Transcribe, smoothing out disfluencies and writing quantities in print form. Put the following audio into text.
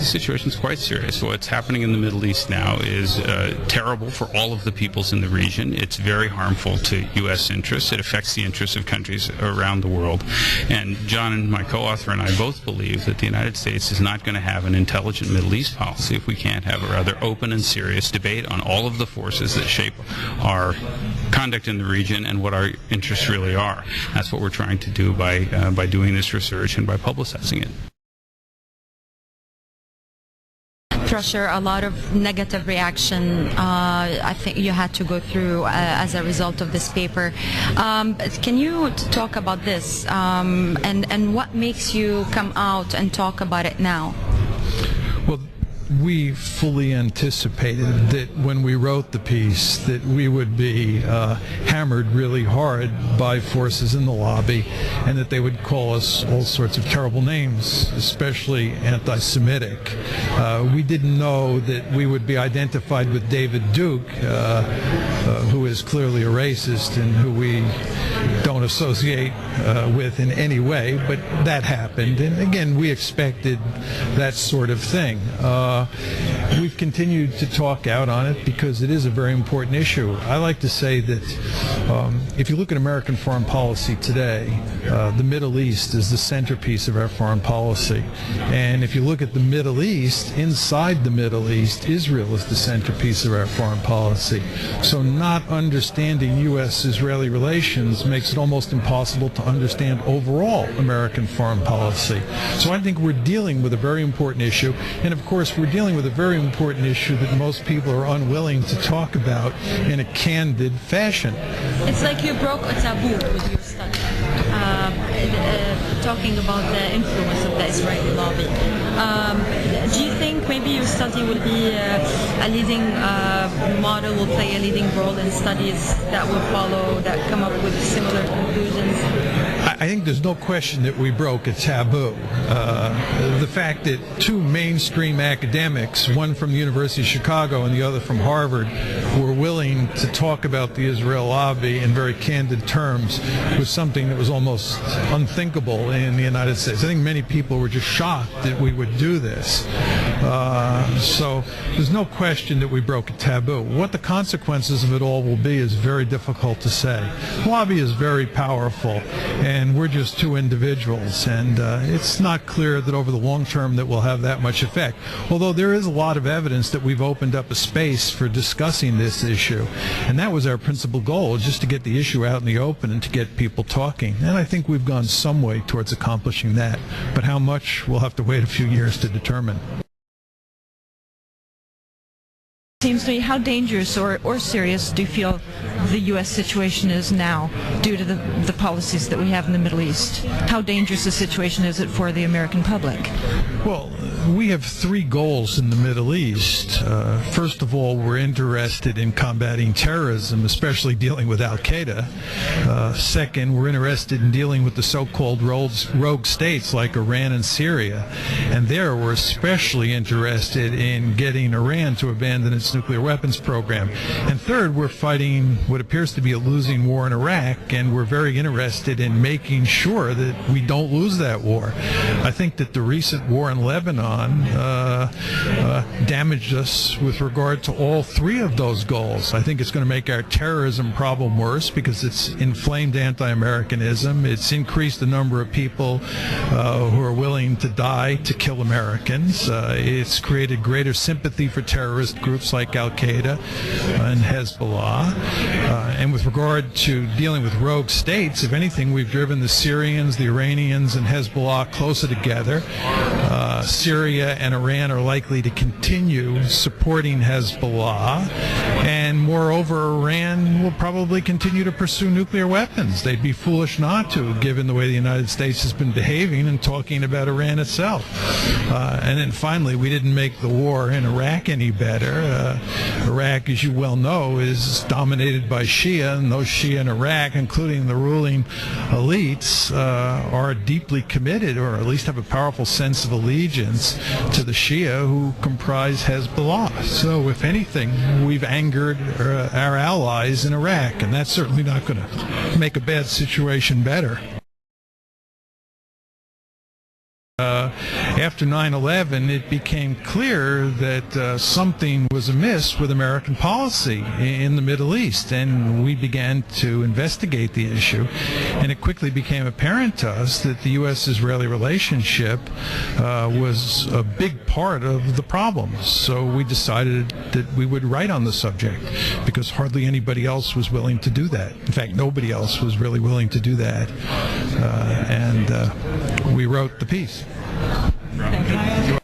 the situation is quite serious. What's happening in the Middle East now is terrible for all of the peoples in the region. It's very harmful to U.S. interests. It affects the interests of countries around the world. And John and my co-author and I both believe that the United States is not going to have an intelligent Middle East policy if we can't have a rather open and serious debate on all of the forces that shape our conduct in the region and what our interests really are. That's what we're trying to do by doing this research and by publicizing it. Pressure, a lot of negative reaction I think you had to go through as a result of this paper. Can you talk about this and what makes you come out and talk about it now? Well, we fully anticipated that when we wrote the piece that we would be hammered really hard by forces in the lobby and that they would call us all sorts of terrible names, especially anti-Semitic. We didn't know that we would be identified with David Duke, who is clearly a racist and who we don't associate with in any way, but that happened. And again, we expected that sort of thing. We've continued to talk out on it because it is a very important issue. I like to say that if you look at American foreign policy today, the Middle East is the centerpiece of our foreign policy. And if you look at the Middle East, inside the Middle East, Israel is the centerpiece of our foreign policy. So not understanding U.S.-Israeli relations makes it almost impossible to understand overall American foreign policy. So I think we're dealing with a very important issue. And of course, we're dealing with a very important issue that most people are unwilling to talk about in a candid fashion. It's like you broke a taboo with your study, talking about the influence of the Israeli lobby. Do you think maybe your study will be a leading model, will play a leading role in studies that will follow, that come up with similar conclusions? I think there's no question that we broke a taboo. The fact that two mainstream academics, one from the University of Chicago and the other from Harvard, were willing to talk about the Israel lobby in very candid terms was something that was almost unthinkable in the United States. I think many people were just shocked that we would do this. So there's no question that we broke a taboo. What the consequences of it all will be is very difficult to say. The lobby is very powerful, and we're just two individuals, and it's not clear that over the long term that we'll have that much effect. Although there is a lot of evidence that we've opened up a space for discussing this issue, and that was our principal goal, just to get the issue out in the open and to get people talking. And I think we've gone some way towards accomplishing that, but how much, we'll have to wait a few years to determine. Seems to me, how dangerous or serious do you feel the U.S. situation is now due to the policies that we have in the Middle East? How dangerous a situation is it for the American public? Well, we have three goals in the Middle East. First of all, we're interested in combating terrorism, especially dealing with Al-Qaeda. Second, we're interested in dealing with the so-called rogue states like Iran and Syria. And there, we're especially interested in getting Iran to abandon its nuclear weapons program. And third, we're fighting what appears to be a losing war in Iraq, and we're very interested in making sure that we don't lose that war. I think that the recent war in Lebanon damaged us with regard to all three of those goals. I think it's going to make our terrorism problem worse because it's inflamed anti-Americanism. It's increased the number of people who are willing to die to kill Americans. It's created greater sympathy for terrorist groups like Al-Qaeda and Hezbollah. And with regard to dealing with rogue states, if anything, we've driven the Syrians, the Iranians, and Hezbollah closer together. Syria and Iran are likely to continue supporting Hezbollah, and moreover, Iran will probably continue to pursue nuclear weapons. They'd be foolish not to, given the way the United States has been behaving and talking about Iran itself. And then finally, we didn't make the war in Iraq any better. Iraq, as you well know, is dominated by Shia, and those Shia in Iraq, including the ruling elites, are deeply committed, or at least have a powerful sense of allegiance to the Shia who comprise Hezbollah. So if anything, we've angered our allies in Iraq, and that's certainly not going to make a bad situation better. after 9/11, it became clear that something was amiss with American policy in the Middle East, and we began to investigate the issue, and it quickly became apparent to us that the U.S.-Israeli relationship was a big part of the problem. So we decided that we would write on the subject, because hardly anybody else was willing to do that. In fact, nobody else was really willing to do that, and we wrote the piece. Thank you.